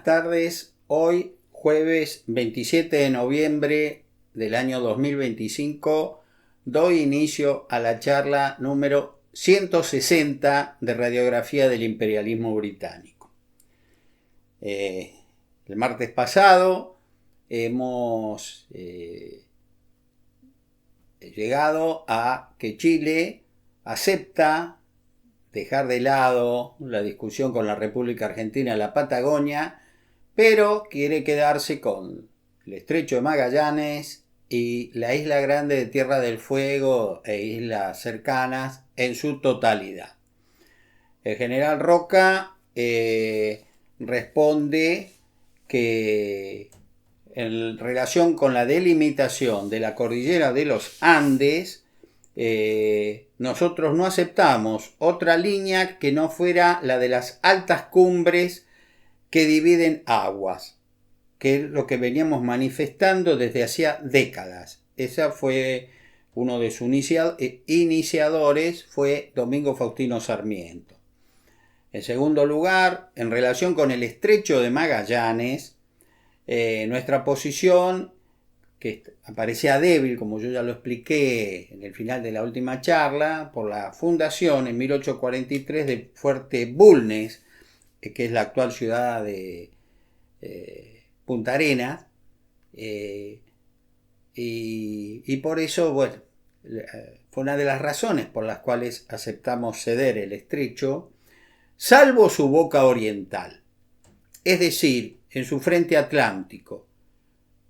tardes. Hoy, jueves 27 de noviembre del año 2025, doy inicio a la charla número 160 de Radiografía del Imperialismo Británico. El martes pasado hemos llegado a que Chile acepta dejar de lado la discusión con la República Argentina en la Patagonia, pero quiere quedarse con el Estrecho de Magallanes y la Isla Grande de Tierra del Fuego e islas cercanas en su totalidad. El general Roca responde que en relación con la delimitación de la cordillera de los Andes, nosotros no aceptamos otra línea que no fuera la de las altas cumbres que dividen aguas, que es lo que veníamos manifestando desde hacía décadas. Esa fue uno de sus iniciadores, fue Domingo Faustino Sarmiento. En segundo lugar, en relación con el Estrecho de Magallanes, nuestra posición, que aparecía débil, como yo ya lo expliqué en el final de la última charla, por la fundación en 1843 de Fuerte Bulnes, que es la actual ciudad de Punta Arenas, y por eso, bueno, fue una de las razones por las cuales aceptamos ceder el estrecho, salvo su boca oriental, es decir, en su frente atlántico.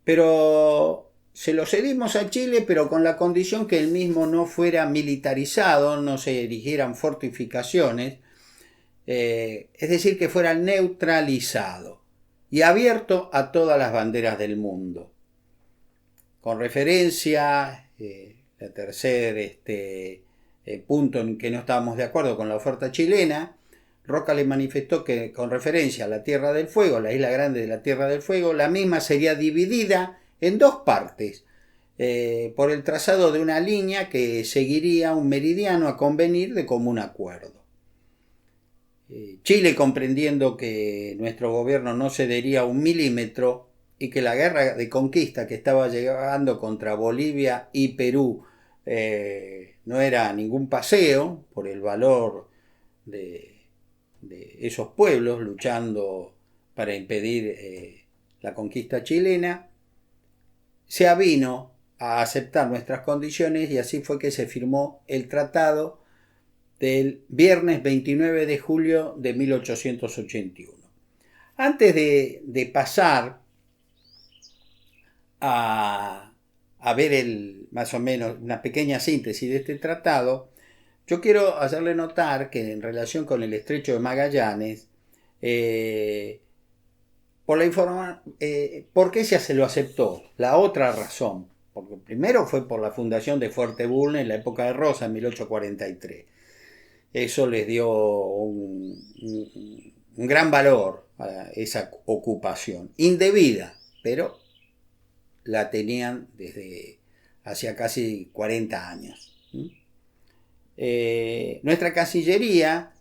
Pero se lo cedimos a Chile, pero con la condición que el mismo no fuera militarizado, no se erigieran fortificaciones, es decir, que fuera neutralizado y abierto a todas las banderas del mundo. Con referencia, el tercer punto en que no estábamos de acuerdo con la oferta chilena, Roca le manifestó que con referencia a la Tierra del Fuego, la Isla Grande de la Tierra del Fuego, la misma sería dividida en dos partes, por el trazado de una línea que seguiría un meridiano a convenir de común acuerdo. Chile, comprendiendo que nuestro gobierno no cedería un milímetro y que la guerra de conquista que estaba llevando contra Bolivia y Perú no era ningún paseo por el valor de esos pueblos luchando para impedir la conquista chilena, se avino a aceptar nuestras condiciones y así fue que se firmó el tratado del viernes 29 de julio de 1881. Antes de pasar a ver más o menos una pequeña síntesis de este tratado, yo quiero hacerle notar que en relación con el Estrecho de Magallanes, ¿por qué se lo aceptó? La otra razón, porque primero fue por la fundación de Fuerte Bulnes en la época de Rosa, en 1843. Eso les dio un gran valor a esa ocupación, indebida, pero la tenían desde hacía casi 40 años. Nuestra Cancillería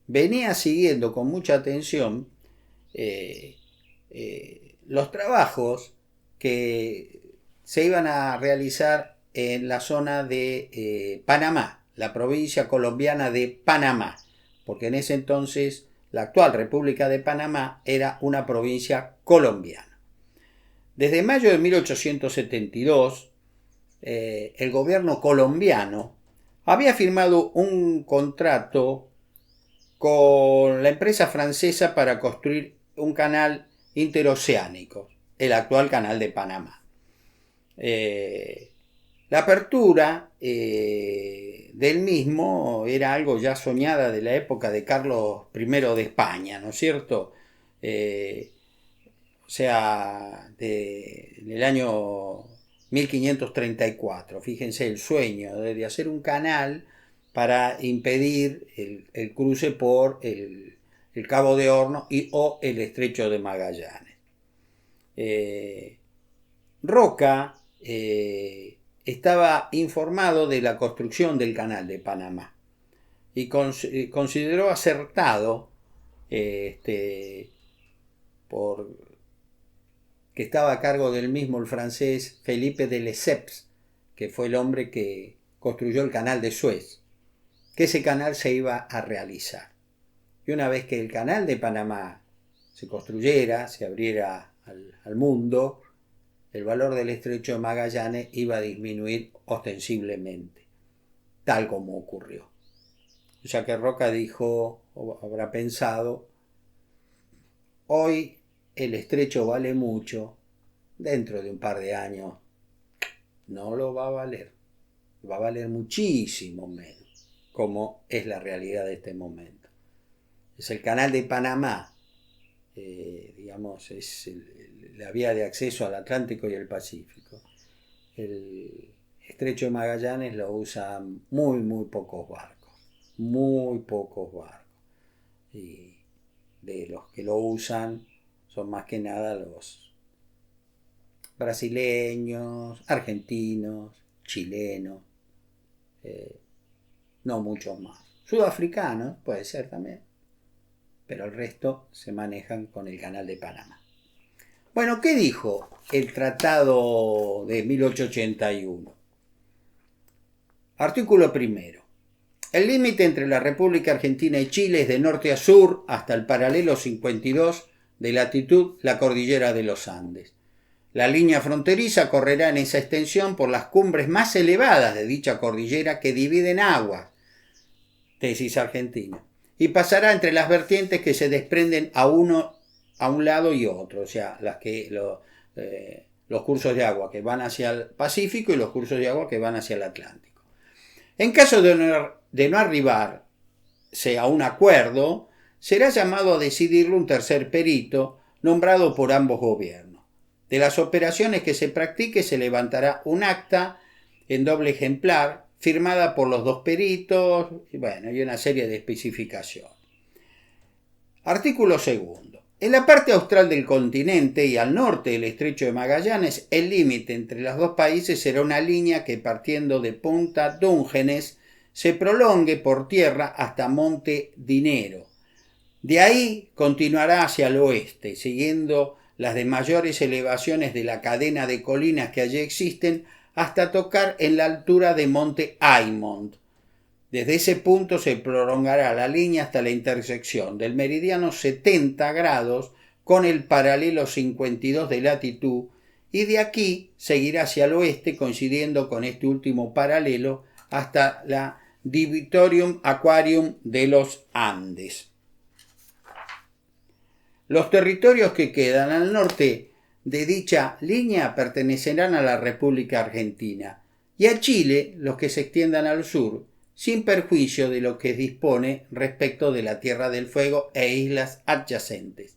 venía siguiendo con mucha atención los trabajos que se iban a realizar en la zona de Panamá, la provincia colombiana de Panamá, porque en ese entonces la actual República de Panamá era una provincia colombiana. Desde mayo de 1872, el gobierno colombiano había firmado un contrato con la empresa francesa para construir un canal interoceánico, el actual canal de Panamá. La apertura del mismo era algo ya soñada de la época de Carlos I de España, ¿no es cierto? O sea, del año 1534, fíjense el sueño de hacer un canal para impedir el cruce por el Cabo de Hornos o el Estrecho de Magallanes. Roca estaba informado de la construcción del canal de Panamá y consideró acertado por que estaba a cargo del mismo el francés Felipe de Lesseps, que fue el hombre que construyó el canal de Suez, que ese canal se iba a realizar. Y una vez que el canal de Panamá se construyera, se abriera al mundo, el valor del estrecho de Magallanes iba a disminuir ostensiblemente, tal como ocurrió. O sea que Roca dijo, o habrá pensado, hoy el estrecho vale mucho, dentro de un par de años no lo va a valer muchísimo menos, como es la realidad de este momento. Es el canal de Panamá, digamos, es la vía de acceso al Atlántico y el Pacífico. El estrecho de Magallanes lo usan muy pocos barcos, y de los que lo usan son más que nada los brasileños, argentinos, chilenos, no muchos más. Sudafricanos puede ser también, pero el resto se manejan con el canal de Panamá. Bueno, ¿qué dijo el Tratado de 1881? Artículo primero. El límite entre la República Argentina y Chile es de norte a sur hasta el paralelo 52 de latitud la cordillera de los Andes. La línea fronteriza correrá en esa extensión por las cumbres más elevadas de dicha cordillera que dividen aguas, tesis argentina, y pasará entre las vertientes que se desprenden a un lado y otro, o sea, los cursos de agua que van hacia el Pacífico y los cursos de agua que van hacia el Atlántico. En caso de no arribarse a un acuerdo, será llamado a decidirlo un tercer perito nombrado por ambos gobiernos. De las operaciones que se practique se levantará un acta en doble ejemplar firmada por los dos peritos, y una serie de especificaciones. Artículo segundo. En la parte austral del continente y al norte del estrecho de Magallanes, el límite entre los dos países será una línea que partiendo de Punta Dungeness se prolongue por tierra hasta Monte Dinero. De ahí continuará hacia el oeste, siguiendo las de mayores elevaciones de la cadena de colinas que allí existen, hasta tocar en la altura de Monte Aymont. Desde ese punto se prolongará la línea hasta la intersección del meridiano 70 grados con el paralelo 52 de latitud, y de aquí seguirá hacia el oeste coincidiendo con este último paralelo hasta la Divitorium Aquarium de los Andes. Los territorios que quedan al norte de dicha línea pertenecerán a la República Argentina, y a Chile los que se extiendan al sur, sin perjuicio de lo que dispone respecto de la Tierra del Fuego e islas adyacentes.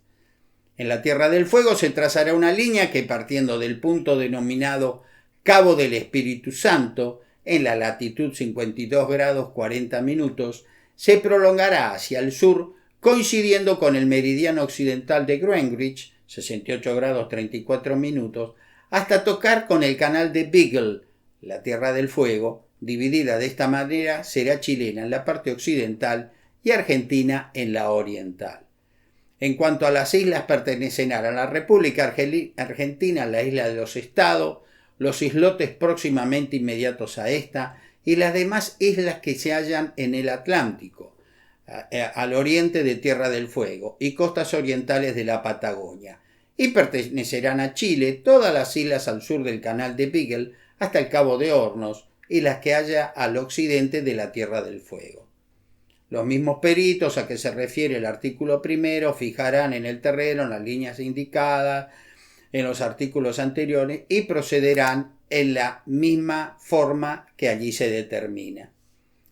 En la Tierra del Fuego se trazará una línea que, partiendo del punto denominado Cabo del Espíritu Santo, en la latitud 52 grados 40 minutos, se prolongará hacia el sur, coincidiendo con el meridiano occidental de Greenwich, 68 grados 34 minutos, hasta tocar con el canal de Beagle. La Tierra del Fuego, dividida de esta manera, será chilena en la parte occidental y argentina en la oriental. En cuanto a las islas, pertenecerán a la República Argentina la isla de los Estados, los islotes próximamente inmediatos a esta y las demás islas que se hallan en el Atlántico, al oriente de Tierra del Fuego y costas orientales de la Patagonia, y pertenecerán a Chile todas las islas al sur del canal de Beagle hasta el Cabo de Hornos y las que haya al occidente de la Tierra del Fuego. Los mismos peritos a que se refiere el artículo primero fijarán en el terreno las líneas indicadas en los artículos anteriores y procederán en la misma forma que allí se determina.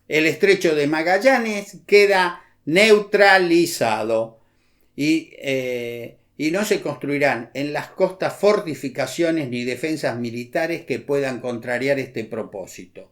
El estrecho de Magallanes queda neutralizado y no se construirán en las costas fortificaciones ni defensas militares que puedan contrariar este propósito.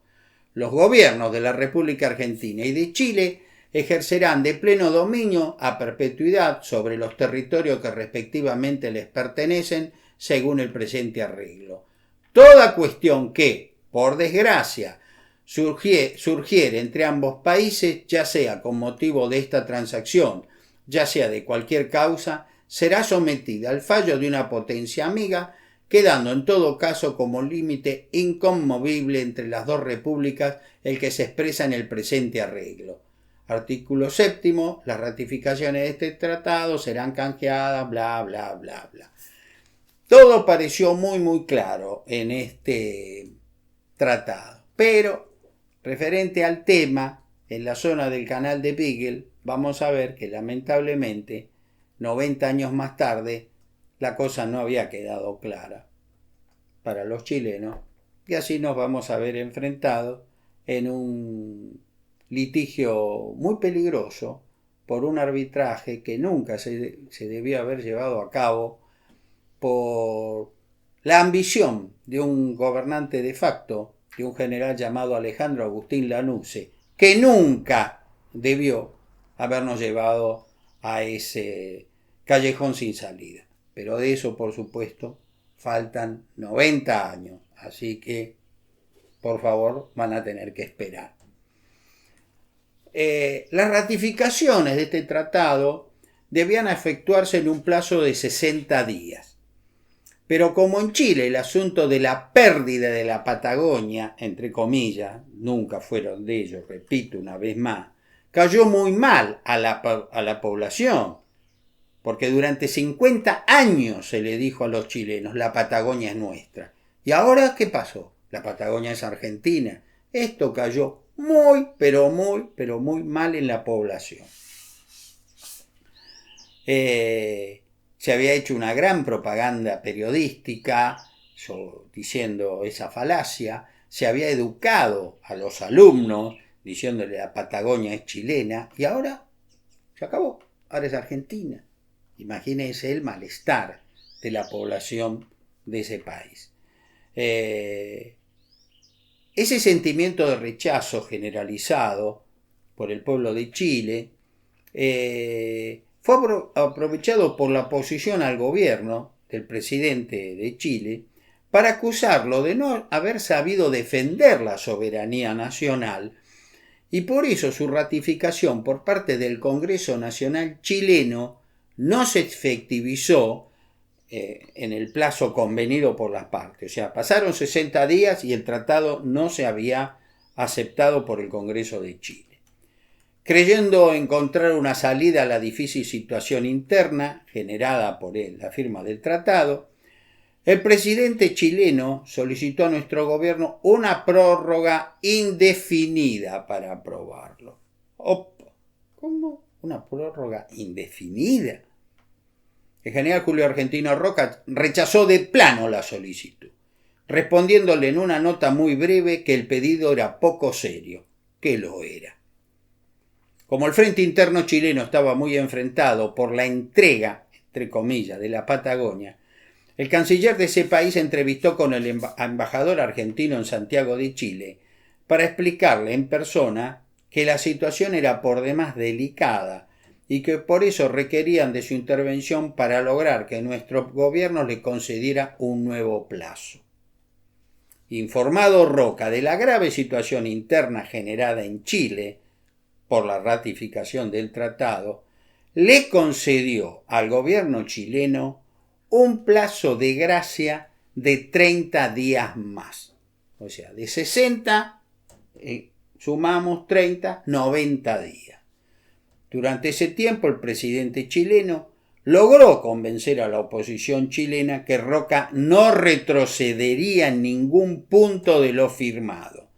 Los gobiernos de la República Argentina y de Chile ejercerán de pleno dominio a perpetuidad sobre los territorios que respectivamente les pertenecen según el presente arreglo. Toda cuestión que, por desgracia, surgiere entre ambos países, ya sea con motivo de esta transacción ya sea de cualquier causa, será sometida al fallo de una potencia amiga, quedando en todo caso como límite inconmovible entre las dos repúblicas el que se expresa en el presente arreglo. Artículo 7. Las ratificaciones de este tratado serán canjeadas, bla, bla, bla, bla. Todo pareció muy claro en este tratado, pero referente al tema, en la zona del canal de Beagle, vamos a ver que lamentablemente 90 años más tarde la cosa no había quedado clara para los chilenos, y así nos vamos a ver enfrentados en un litigio muy peligroso por un arbitraje que nunca se debió haber llevado a cabo por la ambición de un gobernante de facto, de un general llamado Alejandro Agustín Lanusse, que nunca debió habernos llevado a ese callejón sin salida. Pero de eso, por supuesto, faltan 90 años, así que, por favor, van a tener que esperar. Las ratificaciones de este tratado debían efectuarse en un plazo de 60 días. Pero como en Chile el asunto de la pérdida de la Patagonia, entre comillas, nunca fueron de ellos, repito una vez más, cayó muy mal a la población, porque durante 50 años se le dijo a los chilenos, la Patagonia es nuestra. ¿Y ahora qué pasó? La Patagonia es argentina. Esto cayó pero muy mal en la población. Se había hecho una gran propaganda periodística diciendo esa falacia, se había educado a los alumnos diciéndole la Patagonia es chilena, y ahora se acabó, ahora es argentina. Imagínense el malestar de la población de ese país. Ese sentimiento de rechazo generalizado por el pueblo de Chile fue aprovechado por la oposición al gobierno del presidente de Chile para acusarlo de no haber sabido defender la soberanía nacional, y por eso su ratificación por parte del Congreso Nacional chileno no se efectivizó en el plazo convenido por las partes. O sea, pasaron 60 días y el tratado no se había aceptado por el Congreso de Chile. Creyendo encontrar una salida a la difícil situación interna generada por la firma del tratado, el presidente chileno solicitó a nuestro gobierno una prórroga indefinida para aprobarlo. Opa, ¿cómo? ¿Una prórroga indefinida? El general Julio Argentino Roca rechazó de plano la solicitud, respondiéndole en una nota muy breve que el pedido era poco serio, que lo era. Como el frente interno chileno estaba muy enfrentado por la entrega, entre comillas, de la Patagonia, el canciller de ese país entrevistó con el embajador argentino en Santiago de Chile para explicarle en persona que la situación era por demás delicada y que por eso requerían de su intervención para lograr que nuestro gobierno le concediera un nuevo plazo. Informado Roca de la grave situación interna generada en Chile por la ratificación del tratado, le concedió al gobierno chileno un plazo de gracia de 30 días más. O sea, de 60 sumamos 30, 90 días. Durante ese tiempo el presidente chileno logró convencer a la oposición chilena que Roca no retrocedería en ningún punto de lo firmado,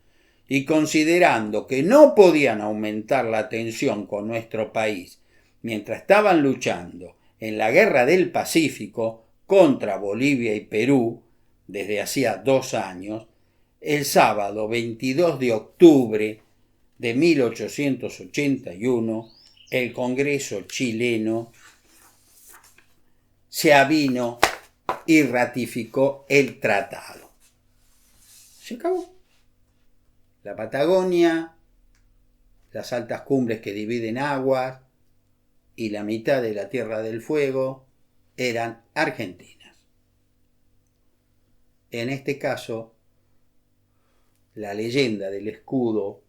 y considerando que no podían aumentar la tensión con nuestro país mientras estaban luchando en la guerra del Pacífico contra Bolivia y Perú desde hacía 2 años, el sábado 22 de octubre de 1881, el Congreso chileno se avino y ratificó el tratado. Se acabó. La Patagonia, las altas cumbres que dividen aguas y la mitad de la Tierra del Fuego eran argentinas. En este caso, la leyenda del escudo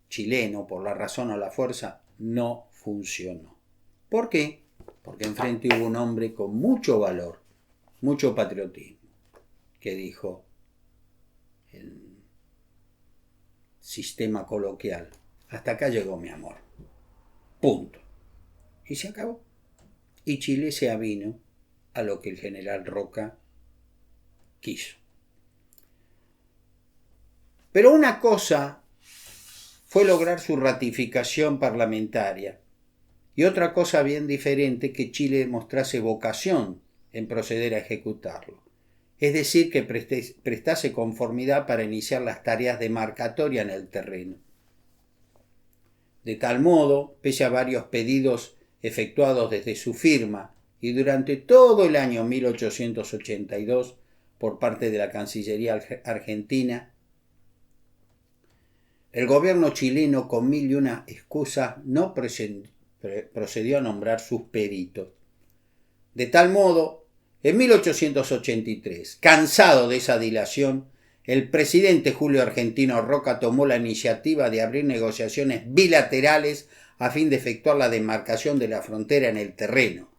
chileno, por la razón o la fuerza, no funcionó. ¿Por qué? Porque enfrente hubo un hombre con mucho valor, mucho patriotismo, que dijo en sistema coloquial: hasta acá llegó mi amor. Punto. Y se acabó. Y Chile se avino a lo que el general Roca quiso. Pero una cosa fue lograr su ratificación parlamentaria y otra cosa bien diferente, que Chile mostrase vocación en proceder a ejecutarlo. Es decir, que prestase conformidad para iniciar las tareas de marcatoria en el terreno. De tal modo, pese a varios pedidos efectuados desde su firma y durante todo el año 1882 por parte de la Cancillería argentina, el gobierno chileno, con mil y una excusas, no procedió a nombrar sus peritos. De tal modo, en 1883, cansado de esa dilación, el presidente Julio Argentino Roca tomó la iniciativa de abrir negociaciones bilaterales a fin de efectuar la demarcación de la frontera en el terreno.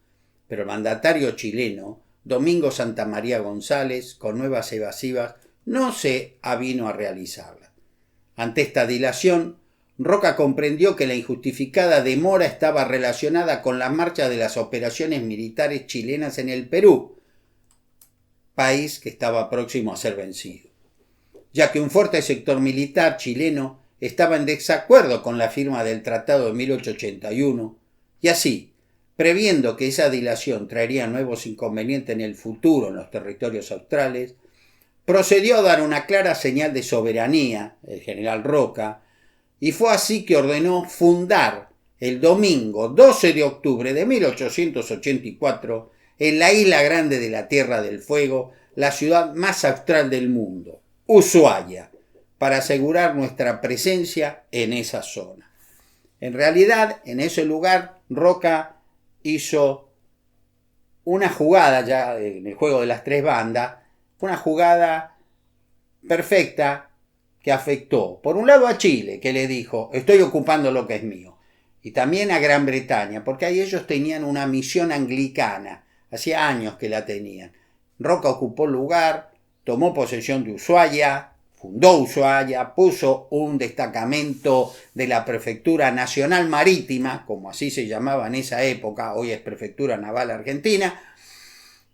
Pero el mandatario chileno, Domingo Santamaría González, con nuevas evasivas, no se avino a realizarla. Ante esta dilación, Roca comprendió que la injustificada demora estaba relacionada con la marcha de las operaciones militares chilenas en el Perú, país que estaba próximo a ser vencido, ya que un fuerte sector militar chileno estaba en desacuerdo con la firma del Tratado de 1881, y así, previendo que esa dilación traería nuevos inconvenientes en el futuro en los territorios australes, procedió a dar una clara señal de soberanía, el general Roca, y fue así que ordenó fundar el domingo 12 de octubre de 1884 en la isla grande de la Tierra del Fuego, la ciudad más austral del mundo, Ushuaia, para asegurar nuestra presencia en esa zona. En realidad, en ese lugar, Roca hizo una jugada, ya en el juego de las tres bandas, una jugada perfecta que afectó, por un lado, a Chile, que le dijo: estoy ocupando lo que es mío, y también a Gran Bretaña, porque ahí ellos tenían una misión anglicana, hacía años que la tenían. Roca ocupó el lugar, tomó posesión de Ushuaia, fundó Ushuaia, puso un destacamento de la Prefectura Nacional Marítima, como así se llamaba en esa época, hoy es Prefectura Naval Argentina,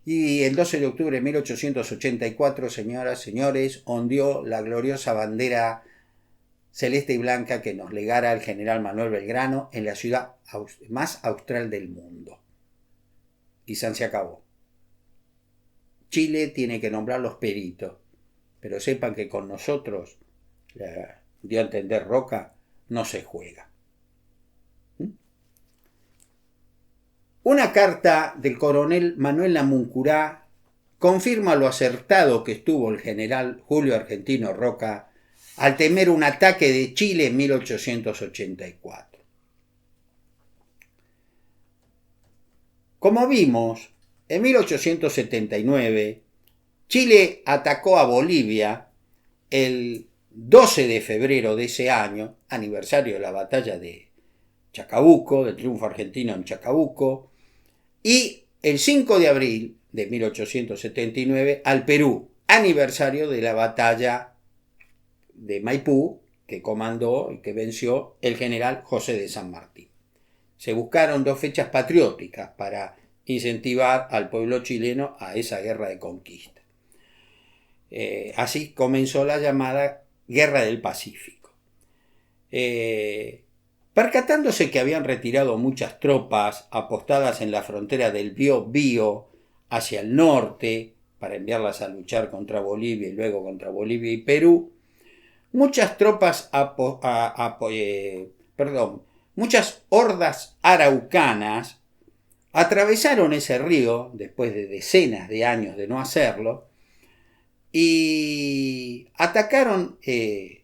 y el 12 de octubre de 1884, señoras, señores, ondeó la gloriosa bandera celeste y blanca que nos legara el general Manuel Belgrano en la ciudad más austral del mundo. Y se acabó. Chile tiene que nombrar los peritos, pero sepan que con nosotros, dio a entender Roca, no se juega. Una carta del coronel Manuel Namuncurá confirma lo acertado que estuvo el general Julio Argentino Roca al temer un ataque de Chile en 1884. Como vimos, en 1879, Chile atacó a Bolivia el 12 de febrero de ese año, aniversario de la batalla de Chacabuco, del triunfo argentino en Chacabuco, y el 5 de abril de 1879 al Perú, aniversario de la batalla de Maipú, que comandó y que venció el general José de San Martín. Se buscaron dos fechas patrióticas para incentivar al pueblo chileno a esa guerra de conquista. Así comenzó la llamada Guerra del Pacífico. Percatándose que habían retirado muchas tropas apostadas en la frontera del Biobío hacia el norte para enviarlas a luchar contra Bolivia y luego contra Bolivia y Perú, muchas tropas muchas hordas araucanas atravesaron ese río después de decenas de años de no hacerlo y atacaron el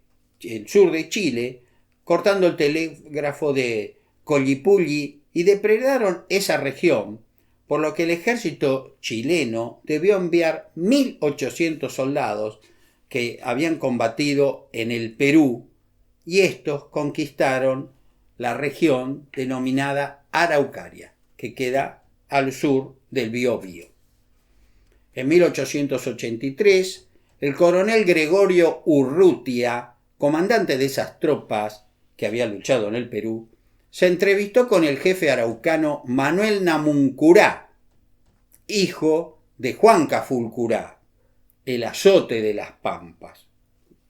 sur de Chile, cortando el telégrafo de Collipulli, y depredaron esa región, por lo que el ejército chileno debió enviar 1.800 soldados que habían combatido en el Perú, y estos conquistaron la región denominada Araucaria. que queda al sur del Biobío. En 1883, el coronel Gregorio Urrutia, comandante de esas tropas que había luchado en el Perú, se entrevistó con el jefe araucano Manuel Namuncurá, hijo de Juan Cafulcurá, el azote de las Pampas.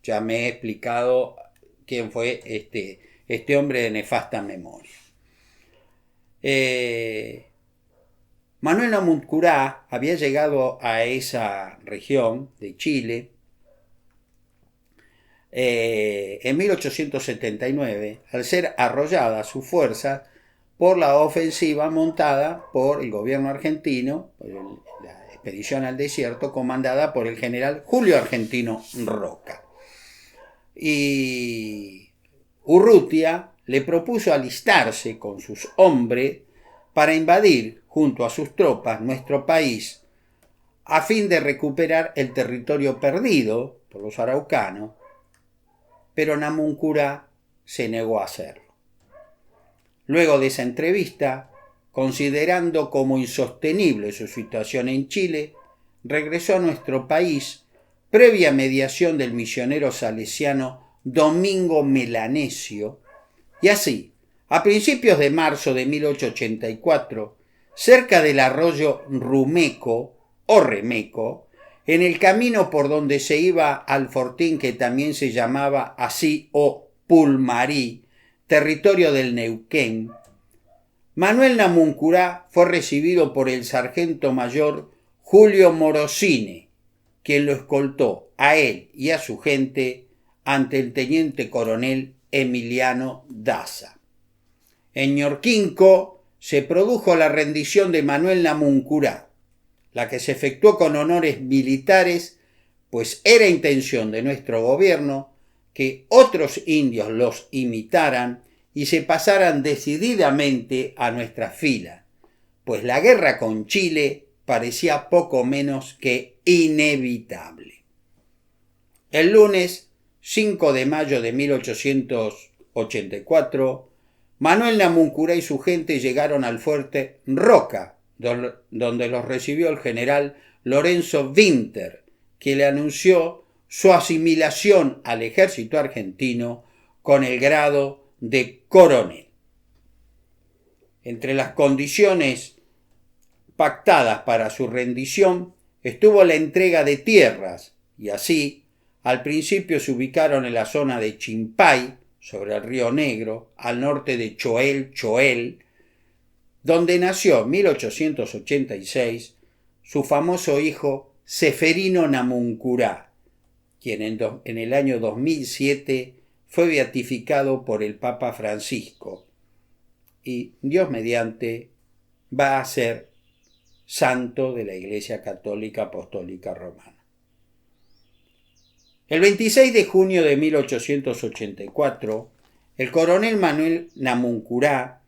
Ya me he explicado quién fue este hombre de nefasta memoria. Manuel Namuncurá había llegado a esa región de Chile en 1879, al ser arrollada su fuerza por la ofensiva montada por el gobierno argentino, la expedición al desierto comandada por el general Julio Argentino Roca. Y Urrutia le propuso alistarse con sus hombres para invadir junto a sus tropas nuestro país a fin de recuperar el territorio perdido por los araucanos, pero Namuncurá se negó a hacerlo. Luego de esa entrevista, considerando como insostenible su situación en Chile, regresó a nuestro país previa mediación del misionero salesiano Domingo Melanesio, y así, a principios de marzo de 1884, cerca del arroyo Rumeco o Remeco, en el camino por donde se iba al fortín que también se llamaba así o Pulmarí, territorio del Neuquén, Manuel Namuncurá fue recibido por el sargento mayor Julio Morosini, quien lo escoltó a él y a su gente ante el teniente coronel Emiliano Daza. En Ñorquinco se produjo la rendición de Manuel Namuncurá, la que se efectuó con honores militares, pues era intención de nuestro gobierno que otros indios los imitaran y se pasaran decididamente a nuestra fila, pues la guerra con Chile parecía poco menos que inevitable. El lunes 5 de mayo de 1884, Manuel Namuncurá y su gente llegaron al fuerte Roca, donde los recibió el general Lorenzo Winter, que le anunció su asimilación al ejército argentino con el grado de coronel. Entre las condiciones pactadas para su rendición estuvo la entrega de tierras, y así, al principio se ubicaron en la zona de Chimpay, sobre el río Negro, al norte de Choel, donde nació en 1886 su famoso hijo Seferino Namuncurá, quien en el año 2007 fue beatificado por el Papa Francisco y, Dios mediante, va a ser santo de la Iglesia Católica Apostólica Romana. El 26 de junio de 1884, el coronel Manuel Namuncurá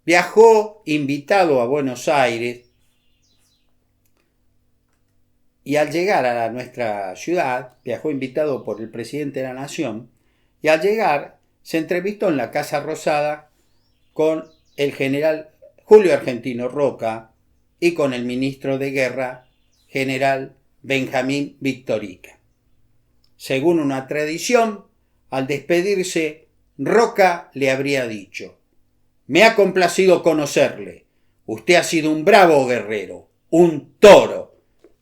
viajó invitado a Buenos Aires y al llegar a nuestra ciudad, viajó invitado por el presidente de la Nación, y al llegar se entrevistó en la Casa Rosada con el general Julio Argentino Roca y con el ministro de Guerra, general Benjamín Victorica. Según una tradición, al despedirse, Roca le habría dicho: «Me ha complacido conocerle. Usted ha sido un bravo guerrero, un toro».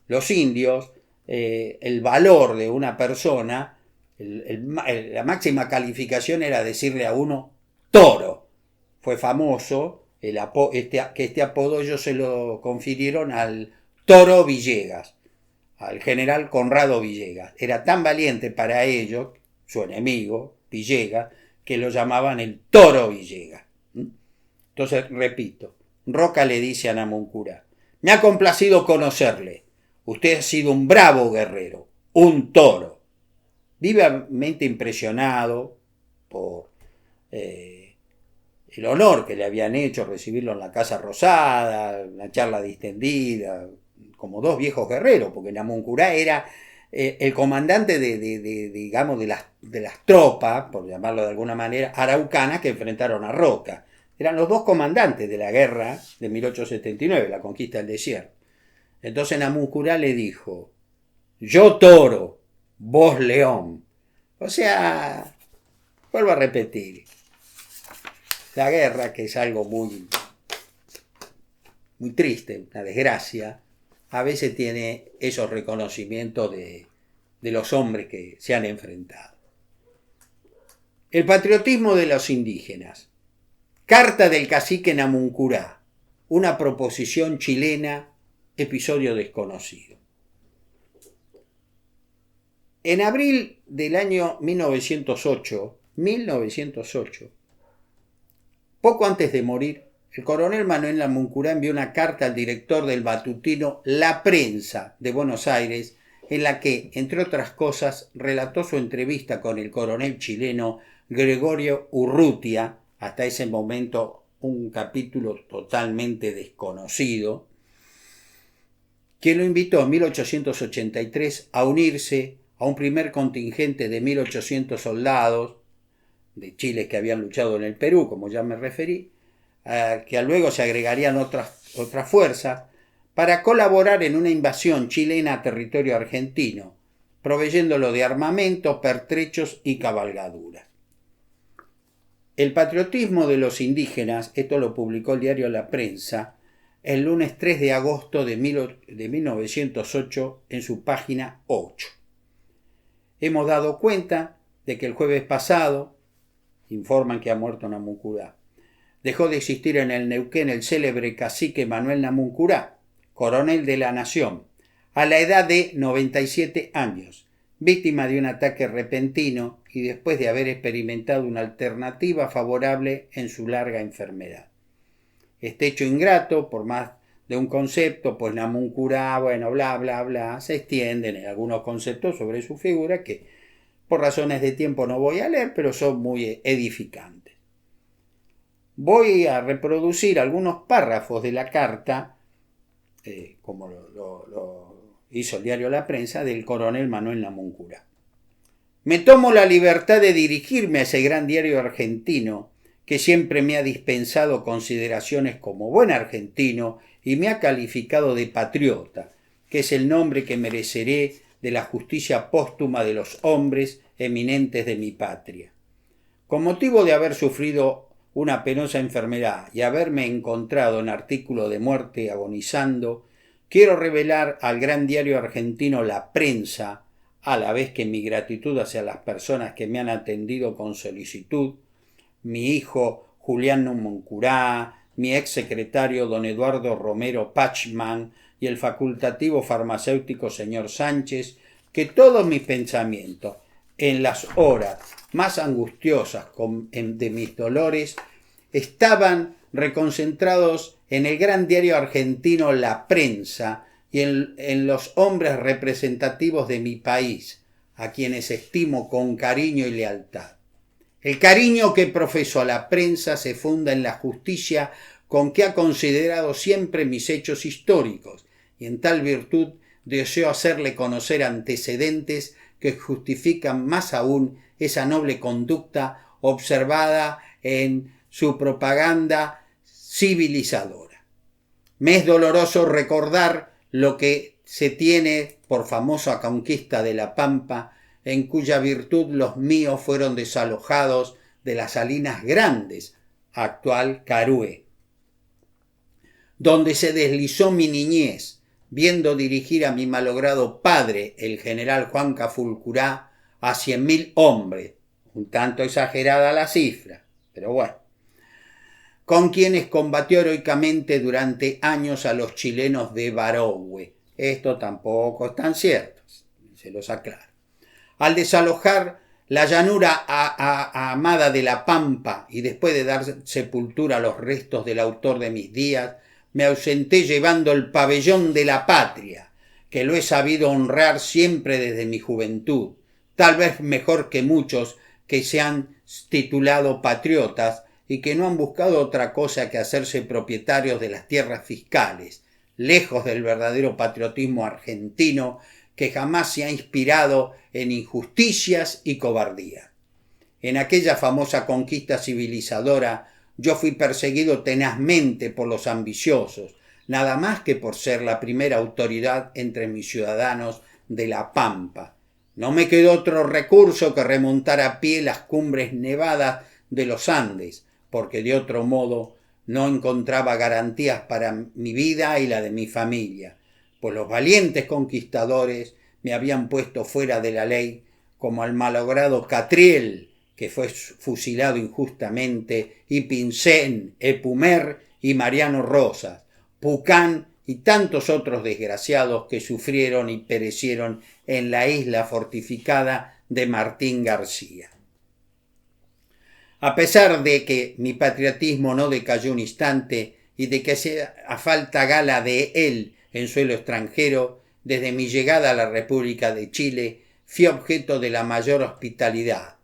Los indios, el valor de una persona, la máxima calificación era decirle a uno toro. Fue famoso que este apodo ellos se lo confirieron al Toro Villegas, al general Conrado Villegas. Era tan valiente para ellos, su enemigo, Villegas, que lo llamaban el Toro Villegas. Entonces, repito, Roca le dice a Namuncurá: «Me ha complacido conocerle. Usted ha sido un bravo guerrero, un toro». Vivamente impresionado por el honor que le habían hecho recibirlo en la Casa Rosada, una charla distendida, como dos viejos guerreros, porque Namuncurá era el comandante digamos, de las tropas, por llamarlo de alguna manera, araucanas que enfrentaron a Roca. eran los dos comandantes de la guerra de 1879, la conquista del desierto. Entonces Namuncurá le dijo: yo toro, vos león. O sea, vuelvo a repetir, la guerra, que es algo muy, muy triste, una desgracia, a veces tiene esos reconocimientos de los hombres que se han enfrentado. El patriotismo de los indígenas. Carta del cacique Namuncurá, una proposición chilena, episodio desconocido. En abril del año 1908, poco antes de morir, el coronel Manuel Namuncurá envió una carta al director del matutino La Prensa de Buenos Aires, en la que, entre otras cosas, relató su entrevista con el coronel chileno Gregorio Urrutia, hasta ese momento un capítulo totalmente desconocido, quien lo invitó en 1883 a unirse a un primer contingente de 1.800 soldados de Chile que habían luchado en el Perú, como ya me referí, que luego se agregarían otras fuerzas, para colaborar en una invasión chilena a territorio argentino, proveyéndolo de armamento, pertrechos y cabalgaduras. El patriotismo de los indígenas, esto lo publicó el diario La Prensa, el lunes 3 de agosto de 1908 en su página 8. Hemos dado cuenta de que el jueves pasado, informan que ha muerto Namuncurá, dejó de existir en el Neuquén el célebre cacique Manuel Namuncurá, coronel de la nación, a la edad de 97 años, víctima de un ataque repentino y después de haber experimentado una alternativa favorable en su larga enfermedad. Este hecho ingrato, por más de un concepto, pues Namuncurá, bueno, bla, bla, bla, se extienden en algunos conceptos sobre su figura que por razones de tiempo no voy a leer, pero son muy edificantes. Voy a reproducir algunos párrafos de la carta, como lo hizo el diario La Prensa, del coronel Manuel Namuncurá. Me tomo la libertad de dirigirme a ese gran diario argentino que siempre me ha dispensado consideraciones como buen argentino y me ha calificado de patriota, que es el nombre que mereceré de la justicia póstuma de los hombres eminentes de mi patria. Con motivo de haber sufrido una penosa enfermedad y haberme encontrado en artículo de muerte agonizando, quiero revelar al gran diario argentino La Prensa, a la vez que mi gratitud hacia las personas que me han atendido con solicitud, mi hijo Julián Namuncurá, mi ex secretario don Eduardo Romero Pachman y el facultativo farmacéutico señor Sánchez, que todos mis pensamientos, en las horas más angustiosas de mis dolores, estaban reconcentrados en el gran diario argentino La Prensa y en los hombres representativos de mi país, a quienes estimo con cariño y lealtad. El cariño que profeso a la prensa se funda en la justicia con que ha considerado siempre mis hechos históricos, y en tal virtud deseo hacerle conocer antecedentes que justifican más aún esa noble conducta observada en su propaganda civilizadora. Me es doloroso recordar lo que se tiene por famosa conquista de la Pampa, en cuya virtud los míos fueron desalojados de las Salinas Grandes, actual Carué, donde se deslizó mi niñez, viendo dirigir a mi malogrado padre, el general Juan Cafulcurá, a 100.000 hombres, un tanto exagerada la cifra, pero bueno, con quienes combatió heroicamente durante años a los chilenos de Barohue. Esto tampoco es tan cierto, se los aclaro. Al desalojar la llanura amada de la Pampa y después de dar sepultura a los restos del autor de mis días, me ausenté llevando el pabellón de la patria, que lo he sabido honrar siempre desde mi juventud, tal vez mejor que muchos que se han titulado patriotas y que no han buscado otra cosa que hacerse propietarios de las tierras fiscales, lejos del verdadero patriotismo argentino que jamás se ha inspirado en injusticias y cobardía. En aquella famosa conquista civilizadora, yo fui perseguido tenazmente por los ambiciosos, nada más que por ser la primera autoridad entre mis ciudadanos de La Pampa. No me quedó otro recurso que remontar a pie las cumbres nevadas de los Andes, porque de otro modo no encontraba garantías para mi vida y la de mi familia, pues los valientes conquistadores me habían puesto fuera de la ley, como al malogrado Catriel, que fue fusilado injustamente, y Pincén, Epumer y Mariano Rosas, Pucán y tantos otros desgraciados que sufrieron y perecieron en la isla fortificada de Martín García. A pesar de que mi patriotismo no decayó un instante y de que hacía falta gala de él en suelo extranjero, desde mi llegada a la República de Chile fui objeto de la mayor hospitalidad.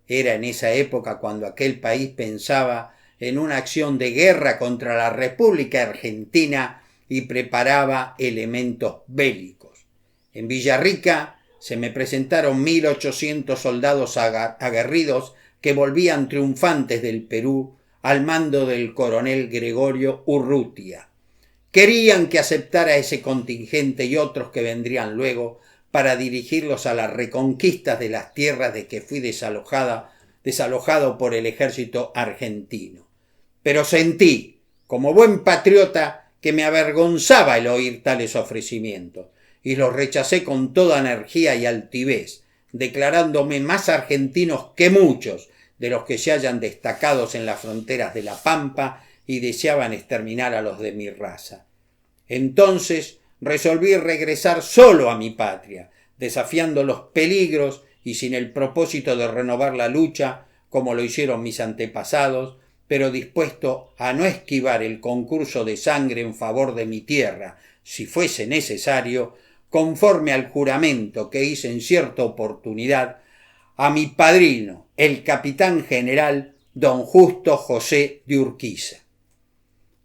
Era en esa época cuando aquel país pensaba en una acción de guerra contra la República Argentina y preparaba elementos bélicos. En Villarrica se me presentaron 1.800 soldados aguerridos que volvían triunfantes del Perú al mando del coronel Gregorio Urrutia. Querían que aceptara ese contingente y otros que vendrían luego para dirigirlos a las reconquistas de las tierras de que fui desalojado por el ejército argentino. Pero sentí, como buen patriota, que me avergonzaba el oír tales ofrecimientos, y los rechacé con toda energía y altivez, declarándome más argentinos que muchos de los que se hallan destacados en las fronteras de La Pampa y deseaban exterminar a los de mi raza. Entonces resolví regresar solo a mi patria, desafiando los peligros y sin el propósito de renovar la lucha, como lo hicieron mis antepasados, pero dispuesto a no esquivar el concurso de sangre en favor de mi tierra, si fuese necesario, conforme al juramento que hice en cierta oportunidad a mi padrino, el capitán general don Justo José de Urquiza.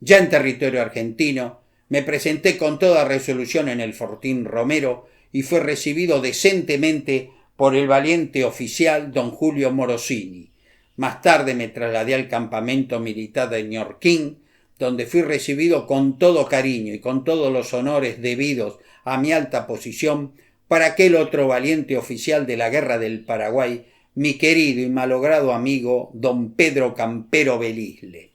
Ya en territorio argentino, me presenté con toda resolución en el Fortín Romero y fue recibido decentemente por el valiente oficial don Julio Morosini. Más tarde me trasladé al campamento militar de Ñorquín, donde fui recibido con todo cariño y con todos los honores debidos a mi alta posición por aquel otro valiente oficial de la Guerra del Paraguay, mi querido y malogrado amigo don Pedro Campero Belisle.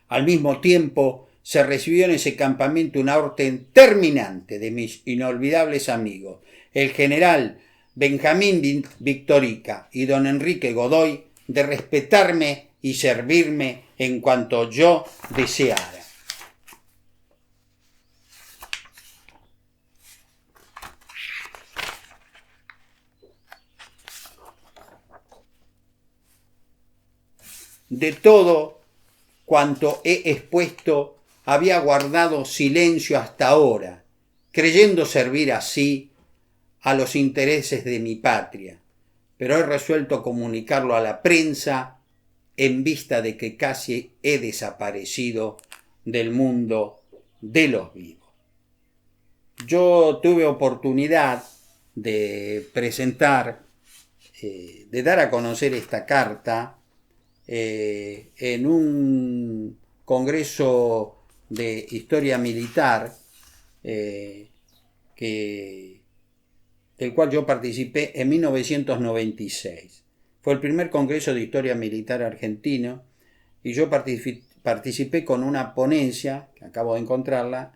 Al mismo tiempo se recibió en ese campamento una orden terminante de mis inolvidables amigos, el general Benjamín Victorica y don Enrique Godoy, de respetarme y servirme en cuanto yo deseara. De todo cuanto he expuesto, había guardado silencio hasta ahora, creyendo servir así a los intereses de mi patria, pero he resuelto comunicarlo a la prensa en vista de que casi he desaparecido del mundo de los vivos. Yo tuve oportunidad de presentar, de dar a conocer esta carta en un congreso de historia militar del cual yo participé en 1996. Fue el primer congreso de historia militar argentino y yo participé con una ponencia, que acabo de encontrarla,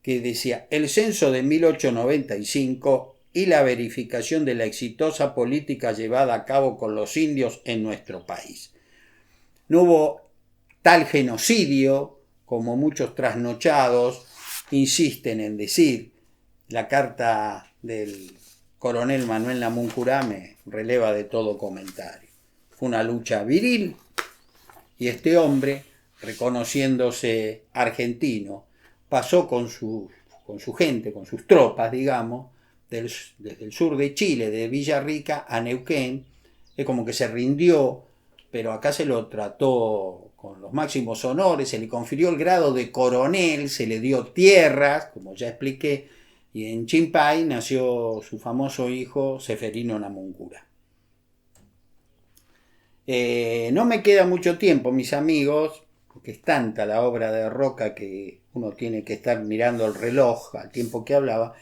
que decía el censo de 1895 y la verificación de la exitosa política llevada a cabo con los indios en nuestro país. No hubo tal genocidio como muchos trasnochados insisten en decir. La carta del coronel Manuel Namuncurá me releva de todo comentario. Fue una lucha viril y este hombre, reconociéndose argentino, pasó con su gente, con sus tropas, digamos, desde el sur de Chile, de Villarrica a Neuquén. Es como que se rindió, pero acá se lo trató con los máximos honores, se le confirió el grado de coronel, se le dio tierras, como ya expliqué, y en Chimpay nació su famoso hijo Seferino Namuncurá. No me queda mucho tiempo, mis amigos, porque es tanta la obra de Roca que uno tiene que estar mirando el reloj al tiempo que hablaba,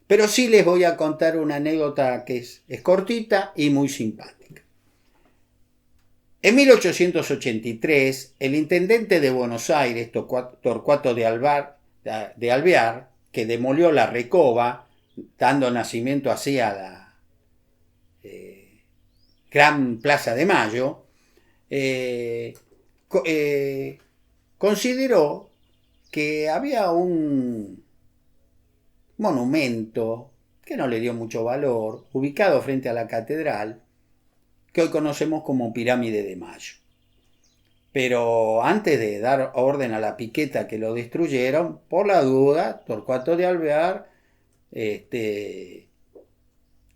pero sí les voy a contar una anécdota que es cortita y muy simpática. En 1883, el intendente de Buenos Aires, Torcuato de Alvear, que demolió la Recoba, dando nacimiento así a la Gran Plaza de Mayo, consideró que había un monumento que no le dio mucho valor, ubicado frente a la catedral, que hoy conocemos como Pirámide de Mayo. Pero antes de dar orden a la piqueta que lo destruyeron, por la duda, Torcuato de Alvear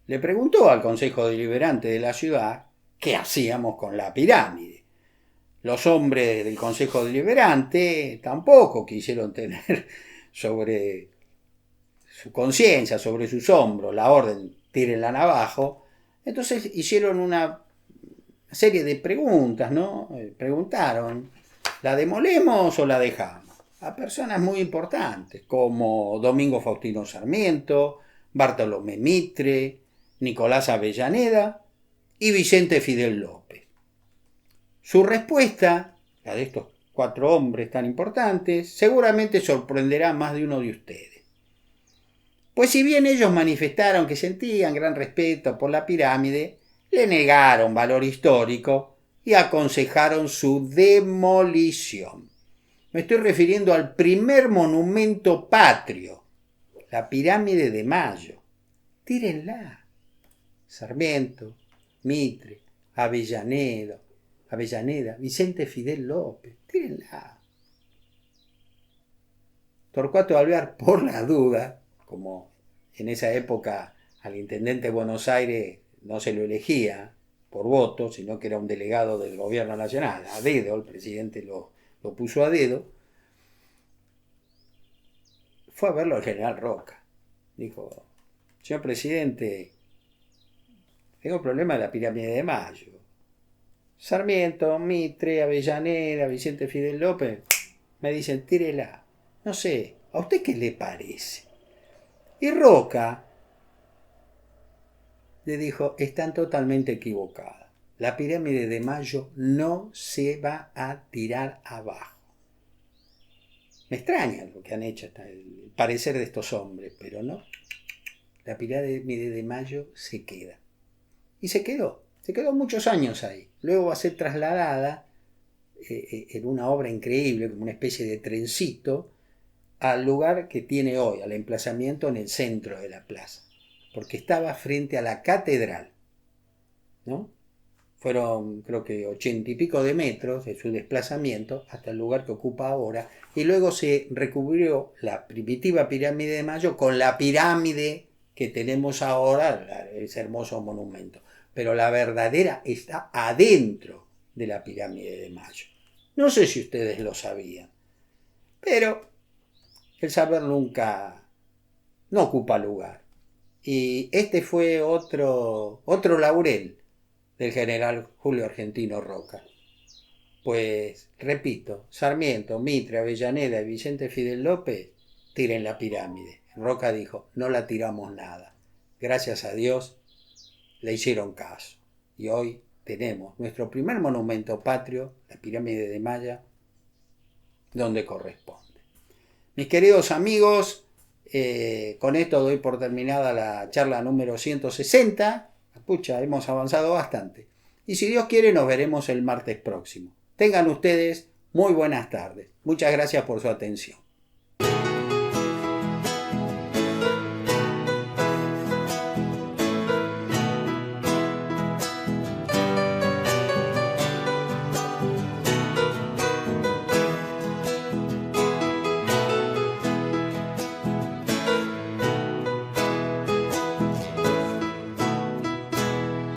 le preguntó al Consejo Deliberante de la ciudad qué hacíamos con la pirámide. Los hombres del Consejo Deliberante tampoco quisieron tener sobre su conciencia, sobre sus hombros, la orden, tírenla abajo. Entonces hicieron una serie de preguntas, ¿no? Preguntaron, ¿la demolemos o la dejamos? A personas muy importantes como Domingo Faustino Sarmiento, Bartolomé Mitre, Nicolás Avellaneda y Vicente Fidel López. Su respuesta, la de estos 4 hombres tan importantes, seguramente sorprenderá a más de uno de ustedes. Pues si bien ellos manifestaron que sentían gran respeto por la pirámide, le negaron valor histórico y aconsejaron su demolición. Me estoy refiriendo al primer monumento patrio, la Pirámide de Mayo. Tírenla. Sarmiento, Mitre, Avellaneda, Vicente Fidel López, tírenla. Torcuato de Alvear, por la duda, como en esa época al intendente de Buenos Aires no se lo elegía por voto, sino que era un delegado del gobierno nacional, a dedo, el presidente lo puso a dedo, fue a verlo al general Roca. Dijo, señor presidente, tengo problema de la Pirámide de Mayo. Sarmiento, Mitre, Avellaneda, Vicente Fidel López, me dicen, tírela. No sé, ¿a usted qué le parece? Y Roca le dijo, están totalmente equivocadas. La Pirámide de Mayo no se va a tirar abajo. Me extraña lo que han hecho, el parecer de estos hombres, pero no. La Pirámide de Mayo se queda. Y se quedó muchos años ahí. Luego va a ser trasladada en una obra increíble, como una especie de trencito, al lugar que tiene hoy, al emplazamiento en el centro de la plaza, porque estaba frente a la catedral, ¿no? Fueron, creo que 80 y pico de metros de su desplazamiento hasta el lugar que ocupa ahora, y luego se recubrió la primitiva Pirámide de Mayo con la pirámide que tenemos ahora, ese hermoso monumento. Pero la verdadera está adentro de la Pirámide de Mayo. No sé si ustedes lo sabían, pero el saber nunca no ocupa lugar. Y este fue otro laurel del general Julio Argentino Roca. Pues, repito, Sarmiento, Mitre, Avellaneda y Vicente Fidel López tiren la pirámide. Roca dijo, no la tiramos nada. Gracias a Dios le hicieron caso. Y hoy tenemos nuestro primer monumento patrio, la Pirámide de Mayo, donde corresponde. Mis queridos amigos, con esto doy por terminada la charla número 160. Pucha, hemos avanzado bastante. Y si Dios quiere, nos veremos el martes próximo. Tengan ustedes muy buenas tardes. Muchas gracias por su atención.